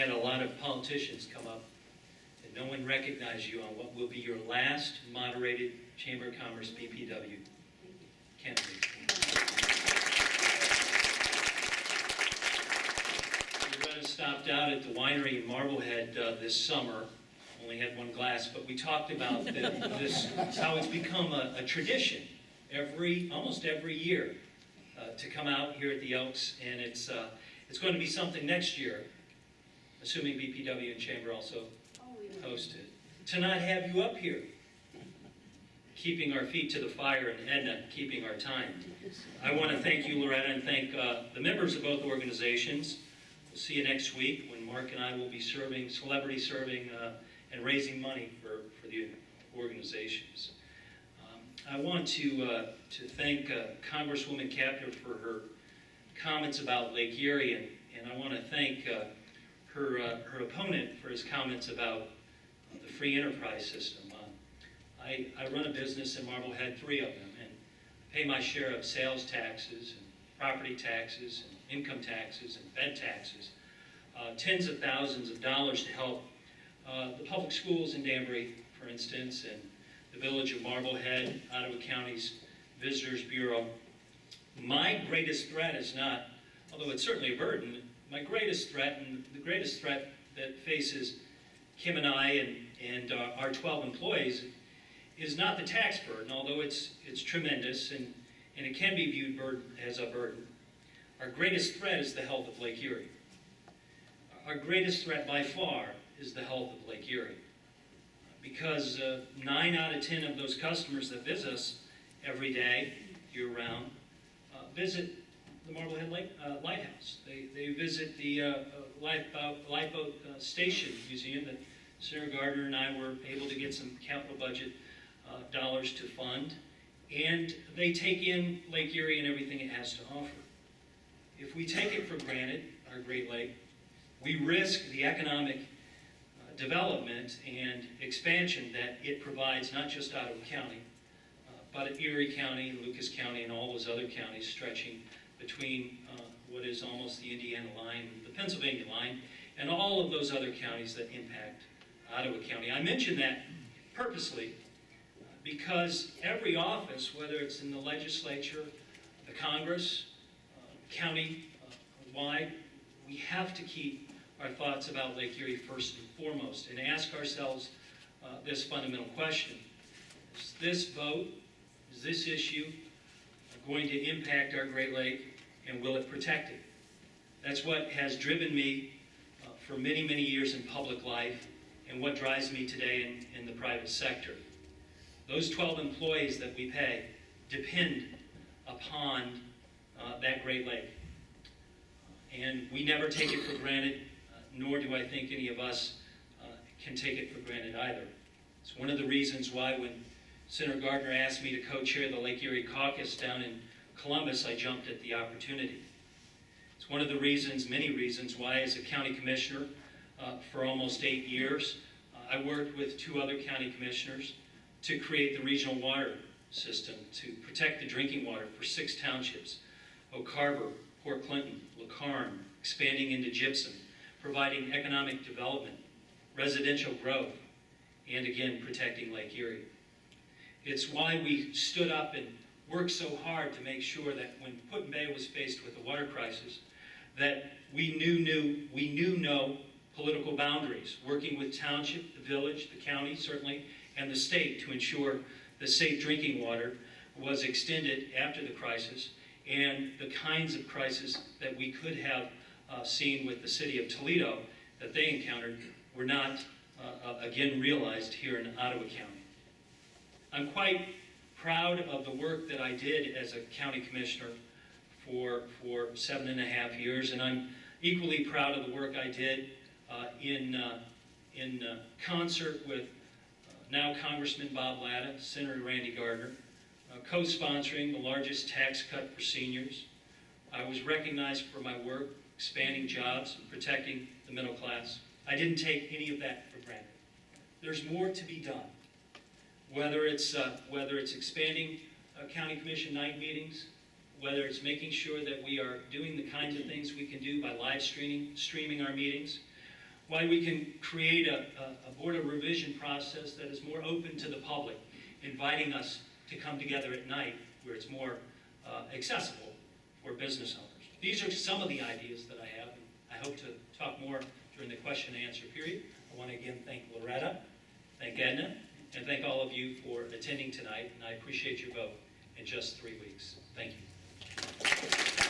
had a lot of politicians come up, and no one recognized you on what will be your last moderated Chamber of Commerce BPW candidate. Loretta stopped out at the winery in Marblehead this summer. Only had one glass, but we talked about this, how it's become a tradition almost every year to come out here at the Elks, and it's going to be something next year, assuming BPW and Chamber also host it, to not have you up here, keeping our feet to the fire, and Edna keeping our time. I want to thank you, Loretta, and thank the members of both organizations. We'll see you next week when Mark and I will be celebrity serving, and raising money for the organizations. I want to thank Congresswoman Kapner for her comments about Lake Erie, and I want to thank her opponent for his comments about the free enterprise system. I run a business in Marblehead, 3 of them, and pay my share of sales taxes, and property taxes, and income taxes, and bed taxes, tens of thousands of dollars to help the public schools in Danbury, for instance, and the village of Marblehead, Ottawa County's Visitors Bureau. My greatest threat is not, although it's certainly a burden, my greatest threat, and the greatest threat that faces Kim and I and our 12 employees is not the tax burden, although it's tremendous and it can be viewed as a burden. Our greatest threat is the health of Lake Erie. Our greatest threat by far is the health of Lake Erie, because 9 out of 10 of those customers that visit us every day, year-round, visit the Marblehead Lighthouse. They visit the Lifeboat Station Museum that Senator Gardner and I were able to get some capital budget dollars to fund, and they take in Lake Erie and everything it has to offer. If we take it for granted, our Great Lake, we risk the economic development and expansion that it provides, not just Ottawa County, but Erie County, Lucas County, and all those other counties stretching between what is almost the Indiana line, the Pennsylvania line, and all of those other counties that impact Ottawa County. I mention that purposely because every office, whether it's in the legislature, the Congress, county-wide, we have to keep our thoughts about Lake Erie first and foremost and ask ourselves this fundamental question. Is this vote, is this issue going to impact our Great Lake, and will it protect it? That's what has driven me for many, many years in public life and what drives me today in the private sector. Those 12 employees that we pay depend upon that Great Lake. And we never take it for granted, nor do I think any of us can take it for granted either. It's one of the reasons why when Senator Gardner asked me to co-chair the Lake Erie Caucus down in Columbus, I jumped at the opportunity. It's one of the reasons, many reasons, why as a county commissioner for almost 8 years, I worked with 2 other county commissioners to create the regional water system to protect the drinking water for 6 townships: Oak Harbor, Port Clinton, LaCarne, expanding into Gypsum, providing economic development, residential growth, and again, protecting Lake Erie. It's why we stood up and worked so hard to make sure that when Put-in-Bay was faced with the water crisis, that we knew no political boundaries, working with township, the village, the county certainly, and the state to ensure the safe drinking water was extended after the crisis, and the kinds of crises that we could have seen with the city of Toledo that they encountered were not again realized here in Ottawa County. I'm quite proud of the work that I did as a county commissioner for 7.5 years, and I'm equally proud of the work I did in concert with now Congressman Bob Latta, Senator Randy Gardner, co-sponsoring the largest tax cut for seniors. I was recognized for my work expanding jobs and protecting the middle class. I didn't take any of that for granted. There's more to be done. Whether it's expanding county commission night meetings, whether it's making sure that we are doing the kinds of things we can do by live streaming our meetings, why we can create a board of revision process that is more open to the public, inviting us to come together at night where it's more accessible for business owners. These are some of the ideas that I have, and I hope to talk more during the question and answer period. I want to again thank Loretta, thank Edna, and thank all of you for attending tonight, and I appreciate your vote in just 3 weeks. Thank you.